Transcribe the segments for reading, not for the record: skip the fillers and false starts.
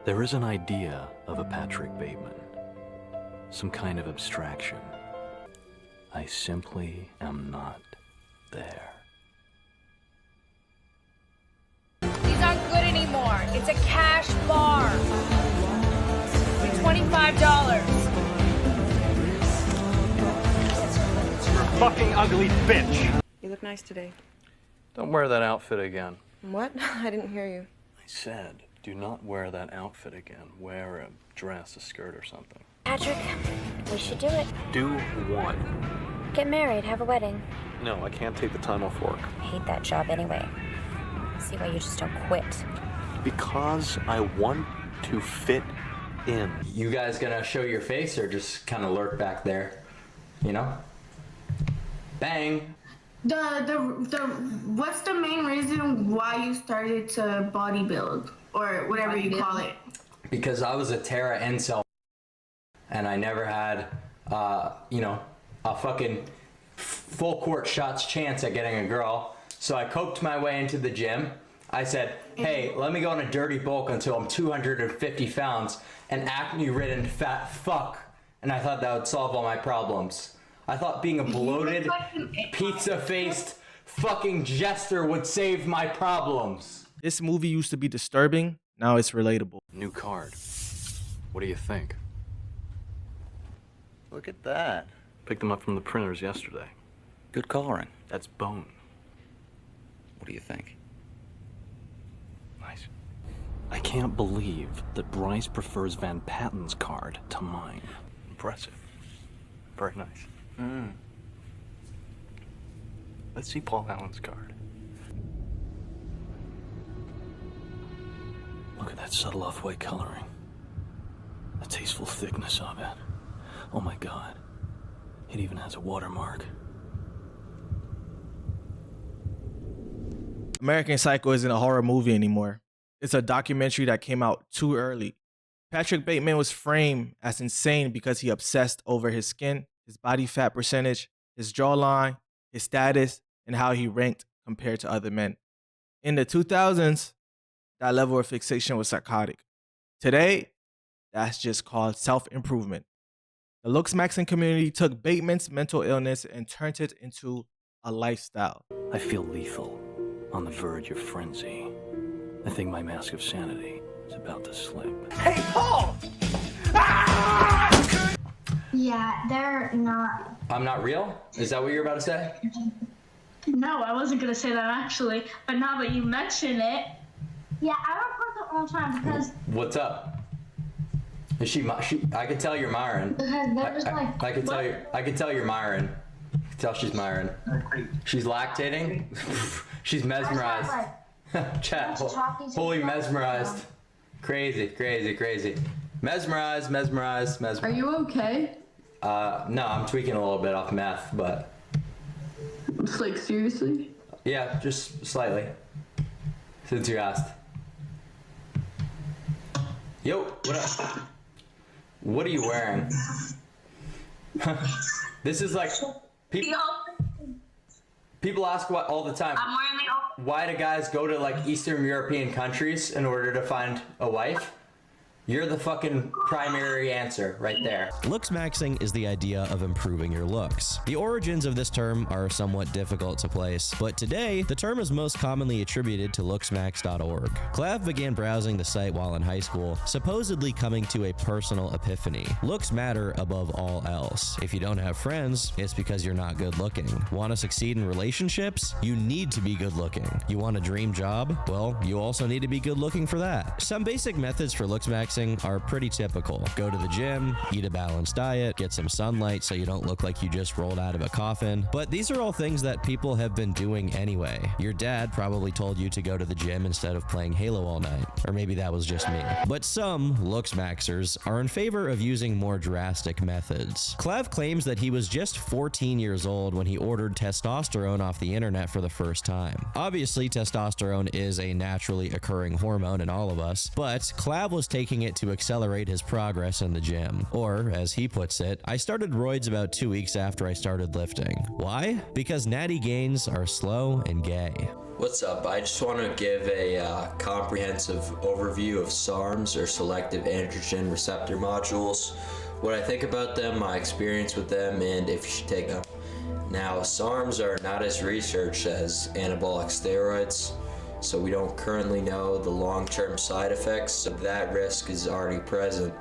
There is an idea of a Patrick Bateman, some kind of abstraction. I simply am not there. These aren't good anymore. It's a cash bar. It's $25. You're a fucking ugly bitch. You look nice today. Don't wear that outfit again. What? I didn't hear you. I said, do not wear that outfit again. Wear a dress, a skirt, or something. Patrick, we should do it. Do what? Get married, have a wedding. No, I can't take the time off work. I hate that job anyway. See why you just don't quit. Because I want to fit in. You guys gonna show your face or just kind of lurk back there? You know? Bang! What's the main reason why you started to bodybuild or whatever you call it? Because I was a Terra incel and I never had, you know, a fucking full court shots chance at getting a girl. So I coped my way into the gym. I said, hey, let me go on a dirty bulk until I'm 250 pounds, an acne-ridden fat fuck. And I thought that would solve all my problems. I thought being a bloated, pizza-faced fucking jester would save my problems. This movie used to be disturbing, now it's relatable. New card. What do you think? Look at that. Picked them up from the printers yesterday. Good coloring. That's bone. What do you think? Nice. I can't believe that Bryce prefers Van Patten's card to mine. Impressive. Very nice. Let's see Paul Allen's card. Look at that subtle off-white coloring. The tasteful thickness of it. Oh my God. It even has a watermark. American Psycho isn't a horror movie anymore. It's a documentary that came out too early. Patrick Bateman was framed as insane because he obsessed over his skin, his body fat percentage, his jawline, his status, and how he ranked compared to other men. In the 2000s, that level of fixation was psychotic. Today, that's just called self-improvement. The Looksmaxxing community took Bateman's mental illness and turned it into a lifestyle. I feel lethal, on the verge of frenzy. I think my mask of sanity is about to slip. Hey, Paul! Yeah, they're not. I'm not real? Is that what you're about to say? No, I wasn't gonna say that actually, but now that you mention it. Yeah, I report them all the time because. What's up? Is she I could tell you're Myron. Because they're just like. I could tell you're Myron. I could tell she's Myron. She's lactating. She's mesmerized. Chat. Holy mesmerized. Crazy. Mesmerized. Are you okay? No, I'm tweaking a little bit off meth, but. Like, seriously? Yeah, just slightly. Since you asked. Yo, what up? What are you wearing? This is like people ask what all the time. I'm wearing the outfit. Why do guys go to like Eastern European countries in order to find a wife? You're the fucking primary answer right there. Looksmaxxing is the idea of improving your looks. The origins of this term are somewhat difficult to place, but today, the term is most commonly attributed to looksmaxx.org. Clav began browsing the site while in high school, supposedly coming to a personal epiphany. Looks matter above all else. If you don't have friends, it's because you're not good looking. Want to succeed in relationships? You need to be good looking. You want a dream job? Well, you also need to be good looking for that. Some basic methods for Looksmaxxing are pretty typical. Go to the gym, eat a balanced diet, get some sunlight so you don't look like you just rolled out of a coffin. But these are all things that people have been doing anyway. Your dad probably told you to go to the gym instead of playing Halo all night. Or maybe that was just me. But some Looksmaxxers are in favor of using more drastic methods. Clav claims that he was just 14 years old when he ordered testosterone off the internet for the first time. Obviously, testosterone is a naturally occurring hormone in all of us, but Clav was taking it to accelerate his progress in the gym. Or, as he puts it, I started roids about 2 weeks after I started lifting. Why? Because natty gains are slow and gay. What's up? I just want to give a comprehensive overview of SARMs, or selective androgen receptor modules, what I think about them, my experience with them, and if you should take them. Now, SARMs are not as researched as anabolic steroids, so we don't currently know the long-term side effects, so that risk is already present.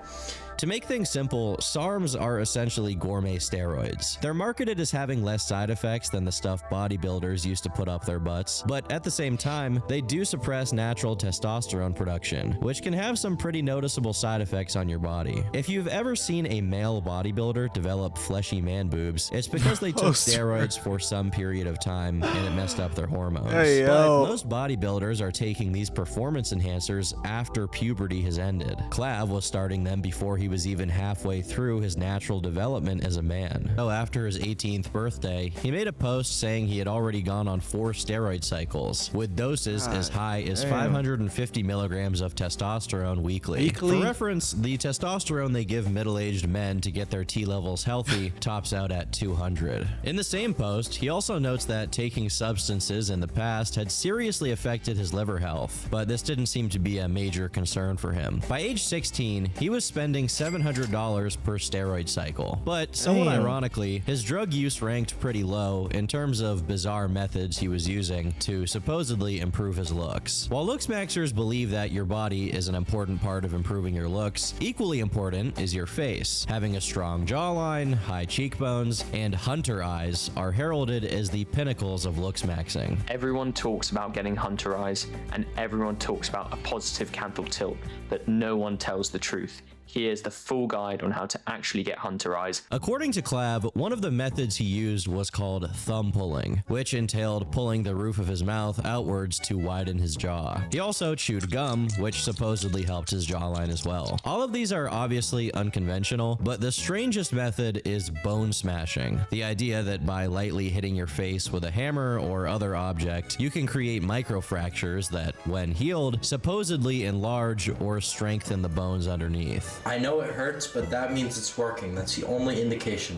To make things simple, SARMs are essentially gourmet steroids. They're marketed as having less side effects than the stuff bodybuilders used to put up their butts, but at the same time, they do suppress natural testosterone production, which can have some pretty noticeable side effects on your body. If you've ever seen a male bodybuilder develop fleshy man boobs, it's because they took steroids for some period of time and it messed up their hormones. Hey, but most bodybuilders are taking these performance enhancers after puberty has ended. Clav was starting them before he was even halfway through his natural development as a man. So after his 18th birthday, he made a post saying he had already gone on 4 steroid cycles, with doses as high as 550 milligrams of testosterone weekly. For reference, the testosterone they give middle-aged men to get their T levels healthy tops out at 200. In the same post, he also notes that taking substances in the past had seriously affected his liver health, but this didn't seem to be a major concern for him. By age 16, he was spending $700 per steroid cycle. But somewhat ironically, his drug use ranked pretty low in terms of bizarre methods he was using to supposedly improve his looks. While Looksmaxxers believe that your body is an important part of improving your looks, equally important is your face. Having a strong jawline, high cheekbones, and hunter eyes are heralded as the pinnacles of Looksmaxxing. Everyone talks about getting hunter eyes, and everyone talks about a positive canthal tilt, but no one tells the truth. Here's the full guide on how to actually get hunter eyes. According to Clav, one of the methods he used was called thumb pulling, which entailed pulling the roof of his mouth outwards to widen his jaw. He also chewed gum, which supposedly helped his jawline as well. All of these are obviously unconventional, but the strangest method is bone smashing. The idea that by lightly hitting your face with a hammer or other object, you can create microfractures that, when healed, supposedly enlarge or strengthen the bones underneath. I know it hurts, but that means it's working. That's the only indication.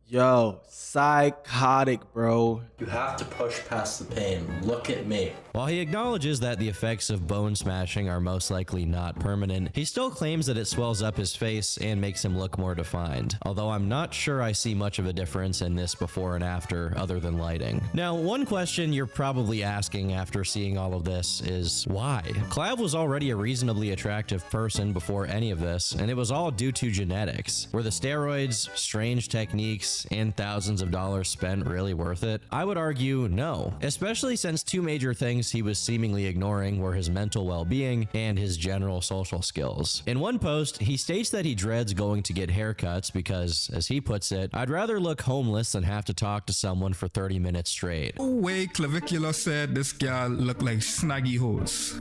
Yo, psychotic, bro. You have to push past the pain. Look at me. While he acknowledges that the effects of bone smashing are most likely not permanent, he still claims that it swells up his face and makes him look more defined, although I'm not sure I see much of a difference in this before and after other than lighting. Now, one question you're probably asking after seeing all of this is why? Clav was already a reasonably attractive person before any of this, and it was all due to genetics. Were the steroids, strange techniques, and thousands of dollars spent really worth it? I would argue no, especially since 2 major things he was seemingly ignoring were his mental well-being and his general social skills. In one post, he states that he dreads going to get haircuts because, as he puts it, I'd rather look homeless than have to talk to someone for 30 minutes straight. No way Clavicular said this girl looked like Snaggy Hose.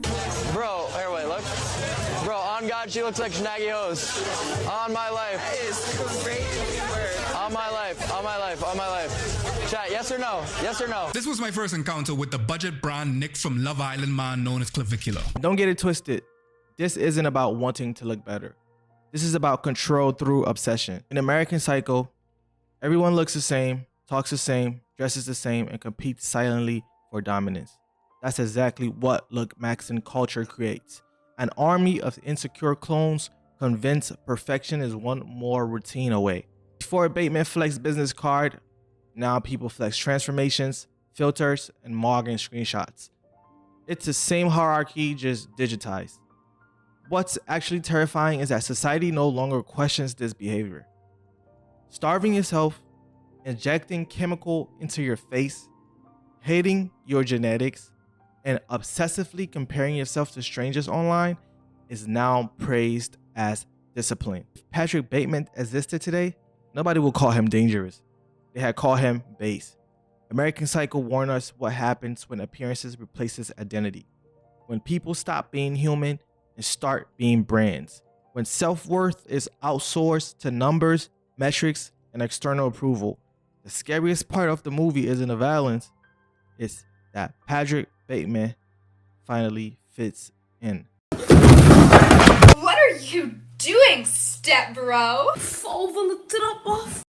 Bro, here, wait, look. Bro, on God, she looks like Snaggy Hose. On my life. That is crazy word. On my life, on my life, on my life. Chat, yes or no? Yes or no? This was my first encounter with the budget brand Nick from Love Island man known as Clavicular. Don't get it twisted. This isn't about wanting to look better. This is about control through obsession. In American Psycho, everyone looks the same, talks the same, dresses the same, and competes silently for dominance. That's exactly what Looksmaxxing culture creates. An army of insecure clones convinced perfection is one more routine away. Before Bateman flexed business card, now people flex transformations, filters, and Morgan screenshots. It's the same hierarchy, just digitized. What's actually terrifying is that society no longer questions this behavior. Starving yourself, injecting chemical into your face, hating your genetics, and obsessively comparing yourself to strangers online is now praised as discipline. If Patrick Bateman existed today, nobody would call him dangerous. They had called him base. American Psycho warned us what happens when appearances replaces identity. When people stop being human and start being brands. When self-worth is outsourced to numbers, metrics, and external approval. The scariest part of the movie isn't the violence, it's that Patrick Bateman finally fits in. What are you doing, step bro? Fall from the top off.